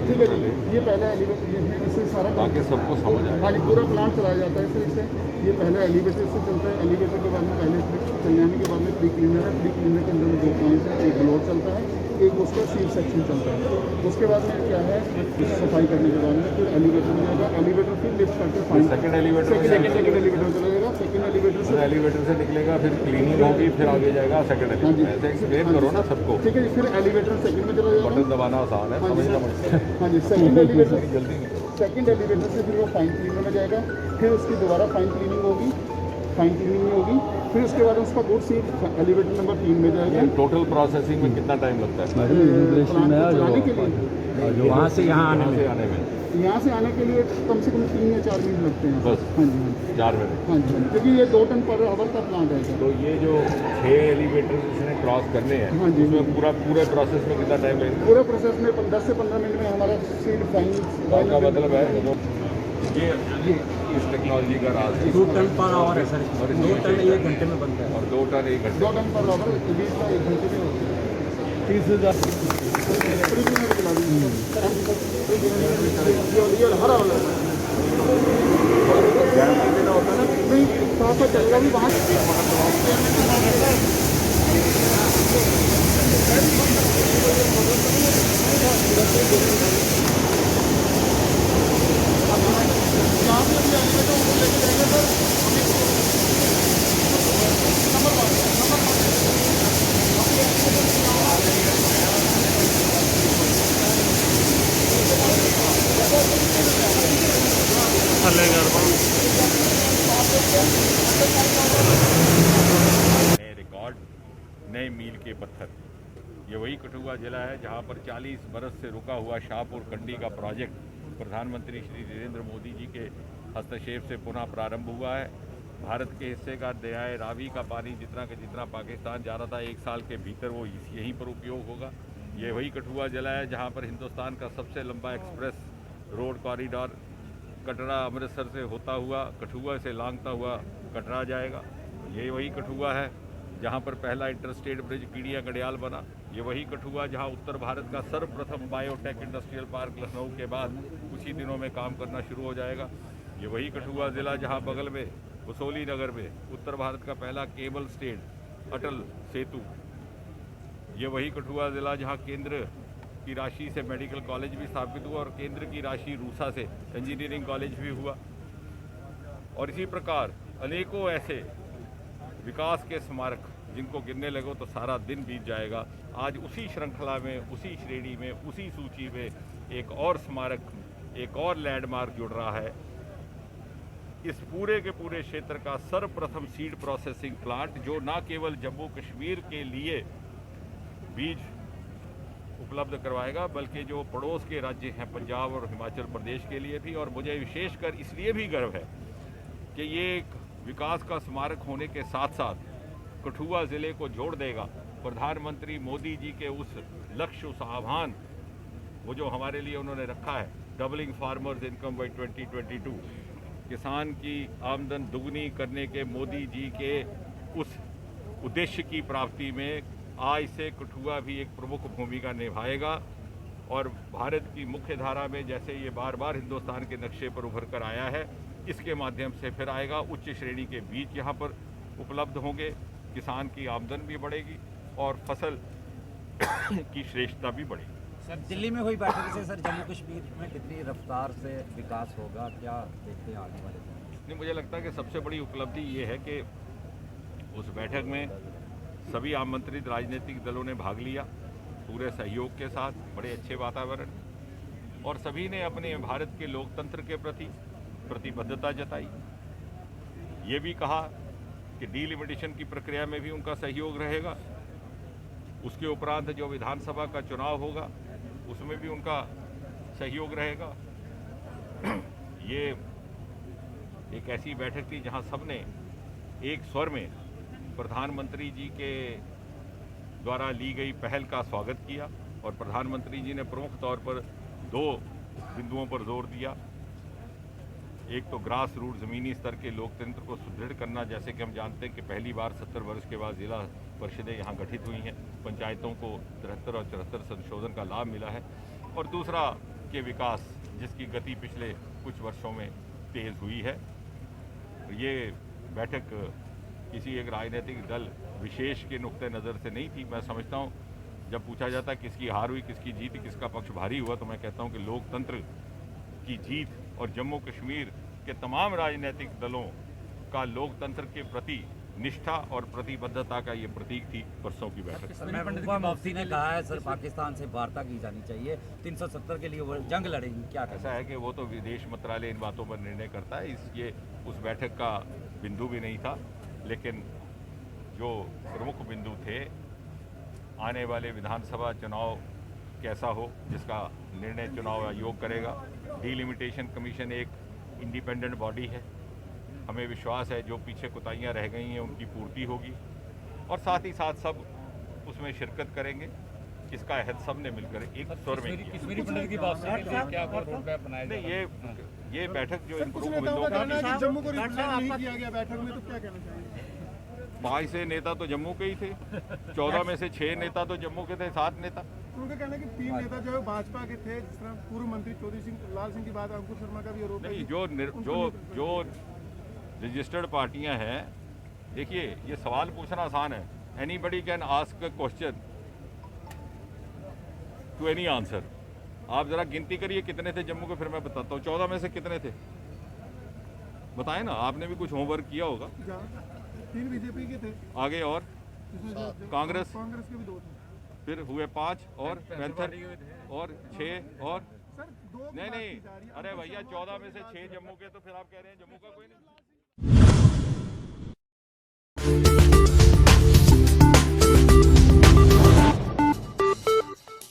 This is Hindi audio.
ठीक है जी, ये पहला एलिवेटर ये है, इससे सारा ताकि सबको समझ आए। हाँ जी, पूरा प्लांट चलाया जाता है सर इससे। ये पहला एलिवेटर से चलता है, एलिवेटर के बाद में पहले चलने आने के बाद में प्री क्लीनर है, प्री क्लीनर के अंदर में 2 पॉइंट्स हैं, एक ब्लोअर चलता है, एक उसका सील सेक्शन चलता है। उसके बाद में क्या है, सफाई करने के बाद में फिर एलिवेटर में जाएगा, एलिवेटर फिर लिफ्ट करके fine second elevator second elevator चला जाएगा, सेकंड एलिवेटर से निकलेगा, फिर क्लीनिंग होगी, फिर आगे जाएगा सेकंड हाँ जी। एलिवेटर। ऐसे एक्सप्लेन करो ना सबको। ठीक है जी, फिर एलिवेटर सेकंड में चला जाएगा। बटन दबाना आसान है, समझना मुश्किल है। हाँ जी, सेकंड एलिवेटर जल्दी नहीं करो। सेकंड एलिवेटर से फिर वो फाइन क्लीनर में जाएगा, फिर उसकी दोबारा फाइन क्लीनिंग होगी, फाइन क्लीनिंग होगी, फिर उसके बाद उसका गुड सीट एलिवेटर नंबर 3 में जाएगा। टोटल प्रोसेसिंग में कितना टाइम लगता है प्लांट को चलाने के लिए वहाँ से यहाँ आने में? आने में? यहाँ से आने के लिए कम से कम 3 या 4 मिनट लगते हैं। बस? हाँ जी, हाँ जी, 4 मिनट। हाँ जी, क्योंकि ये 2 टन पर आवर का प्लांट है सर। तो ये जो 6 एलिवेटर इसने क्रॉस करने हैं, हाँ जी। उसमें पूरे प्रोसेस में कितना टाइम लगेगा? पूरे प्रोसेस में 10 से 15 मिनट में हमारा सीड फाइन का मतलब है ये इस टेक्नोलॉजी का राज है। 2 टन पर आवर है सर, और 2 टन 1 घंटे में बनता है। और 2 टन 1 घंटे। 2 टन पर आवर 20 का 1 घंटे में होता है। 30,000 ये हरा वाला नहीं, साफ चलेगा भी वहाँ नए रिकॉर्ड, नए मील के पत्थर। ये वही कठुआ जिला है जहां पर 40 बरस से रुका हुआ शाहपुर कंडी का प्रोजेक्ट प्रधानमंत्री श्री नरेंद्र मोदी जी के हस्तक्षेप से पुनः प्रारंभ हुआ है। भारत के हिस्से का दरियाए रावी का पानी जितना का जितना पाकिस्तान जा रहा था, 1 साल के भीतर वो यहीं पर उपयोग होगा। ये वही कठुआ जिला है जहाँ पर हिंदुस्तान का सबसे लंबा express road corridor Katra Amritsar से होता हुआ कठुआ से लांघता हुआ कटरा जाएगा। ये वही कठुआ है जहां पर पहला इंटरस्टेट ब्रिज कीड़िया गडियाल बना। ये वही कठुआ जहां उत्तर भारत का सर्वप्रथम बायोटेक इंडस्ट्रियल पार्क लखनऊ के बाद कुछ ही दिनों में काम करना शुरू हो जाएगा। ये वही कठुआ ज़िला जहां बगल में वसोली नगर में उत्तर भारत का पहला केबल स्टेड अटल सेतु। ये वही कठुआ ज़िला जहां केंद्र की राशि से मेडिकल कॉलेज भी स्थापित हुआ और केंद्र की राशि रूसा से इंजीनियरिंग कॉलेज भी हुआ। और इसी प्रकार अनेकों ऐसे विकास के स्मारक जिनको गिनने लगो तो सारा दिन बीत जाएगा। आज उसी श्रृंखला में, उसी श्रेणी में, उसी सूची में एक और स्मारक, एक और लैंडमार्क जुड़ रहा है। इस पूरे के पूरे क्षेत्र का सर्वप्रथम सीड प्रोसेसिंग प्लांट जो न केवल जम्मू कश्मीर के लिए बीज उपलब्ध करवाएगा बल्कि जो पड़ोस के राज्य हैं पंजाब और हिमाचल प्रदेश के लिए भी। और मुझे विशेषकर इसलिए भी गर्व है कि ये एक विकास का स्मारक होने के साथ साथ कठुआ ज़िले को जोड़ देगा प्रधानमंत्री मोदी जी के उस लक्ष्य, उस आह्वान वो जो हमारे लिए उन्होंने रखा है, डबलिंग फार्मर्स इनकम बाई 2022, किसान की आमदन दुगनी करने के मोदी जी के उस उद्देश्य की प्राप्ति में आज से कठुआ भी एक प्रमुख भूमिका निभाएगा। और भारत की मुख्य धारा में जैसे ये बार बार हिंदुस्तान के नक्शे पर उभर कर आया है, इसके माध्यम से फिर आएगा। उच्च श्रेणी के बीज यहाँ पर उपलब्ध होंगे, किसान की आमदन भी बढ़ेगी और फसल की श्रेष्ठता भी बढ़ेगी। सर, दिल्ली में हुई बैठक से सर जम्मू कश्मीर में कितनी रफ्तार से विकास होगा, क्या देखते हैं आने वाले दिन? नहीं, मुझे लगता है कि सबसे बड़ी उपलब्धि ये है कि उस बैठक में सभी आमंत्रित राजनीतिक दलों ने भाग लिया पूरे सहयोग के साथ, बड़े अच्छे वातावरण, और सभी ने अपने भारत के लोकतंत्र के प्रति प्रतिबद्धता जताई। ये भी कहा कि डीलिमिटेशन की प्रक्रिया में भी उनका सहयोग रहेगा। उसके उपरांत जो विधानसभा का चुनाव होगा उसमें भी उनका सहयोग रहेगा। ये एक ऐसी बैठक थी जहां सबने एक स्वर में प्रधानमंत्री जी के द्वारा ली गई पहल का स्वागत किया और प्रधानमंत्री जी ने प्रमुख तौर पर 2 बिंदुओं पर जोर दिया। एक तो ग्रास रूट ज़मीनी स्तर के लोकतंत्र को सुदृढ़ करना, जैसे कि हम जानते हैं कि पहली बार 70 वर्ष के बाद जिला परिषदें यहाँ गठित हुई हैं, पंचायतों को 73 और 74 संशोधन का लाभ मिला है। और दूसरा के विकास जिसकी गति पिछले कुछ वर्षों में तेज़ हुई है। ये बैठक किसी एक राजनीतिक दल विशेष के नुक्ते नज़र से नहीं थी। मैं समझता हूँ जब पूछा जाता है किसकी हार हुई, किसकी जीत, किसका पक्ष भारी हुआ, तो मैं कहता हूँ कि लोकतंत्र की जीत और जम्मू कश्मीर के तमाम राजनीतिक दलों का लोकतंत्र के प्रति निष्ठा और प्रतिबद्धता का ये प्रतीक थी परसों की बैठक। महबूबा मुफ्ती ने कहा है सर पाकिस्तान से वार्ता की जानी चाहिए, 370 के लिए वो जंग लड़ेगी, क्या ऐसा है कि वो तो विदेश मंत्रालय इन बातों पर निर्णय करता है, ये उस बैठक का बिंदु भी नहीं था। लेकिन जो प्रमुख बिंदु थे, आने वाले विधानसभा चुनाव कैसा हो जिसका निर्णय चुनाव आयोग करेगा। डिलिमिटेशन कमीशन एक इंडिपेंडेंट बॉडी है, हमें विश्वास है जो पीछे कोताहियाँ रह गई हैं उनकी पूर्ति होगी, और साथ ही साथ सब उसमें शिरकत करेंगे। इसका अहद सब ने मिलकर एक स्वर में किया। कश्मीरी पंडित की बात क्या रोड मैप बनाया नहीं, ये बैठक जो इन प्रमुख नेताओं का कहना है बिंदुओं कि जम्मू को रिप्रेजेंट नहीं किया गया बैठक में, तो क्या कहना चाहिए? 5 से नेता तो जम्मू के ही थे, 14 में से 6 नेता तो जम्मू के थे, 7 नेता। उनका कहना है कि 3 नेता जो है भाजपा के थे, जिस तरह पूर्व मंत्री चौधरी सिंह लाल सिंह की बात, अंकुर शर्मा का भी आरोप है। नहीं, जो रजिस्टर्ड पार्टियां हैं, देखिए ये सवाल पूछना आसान है, anybody can ask a question to any answer. आप जरा गिनती करिए कितने थे जम्मू के, फिर मैं बताता हूँ 14 में से कितने थे, बताएं ना, आपने भी कुछ होमवर्क किया होगा। 3 बीजेपी के थे, आगे और कांग्रेस के भी 2 थे, फिर हुए 5 और पैंथर और 6 और सर 2 नहीं, अरे भैया 14 में से 6 जम्मू के, तो फिर आप कह रहे हैं जम्मू का कोई नहीं।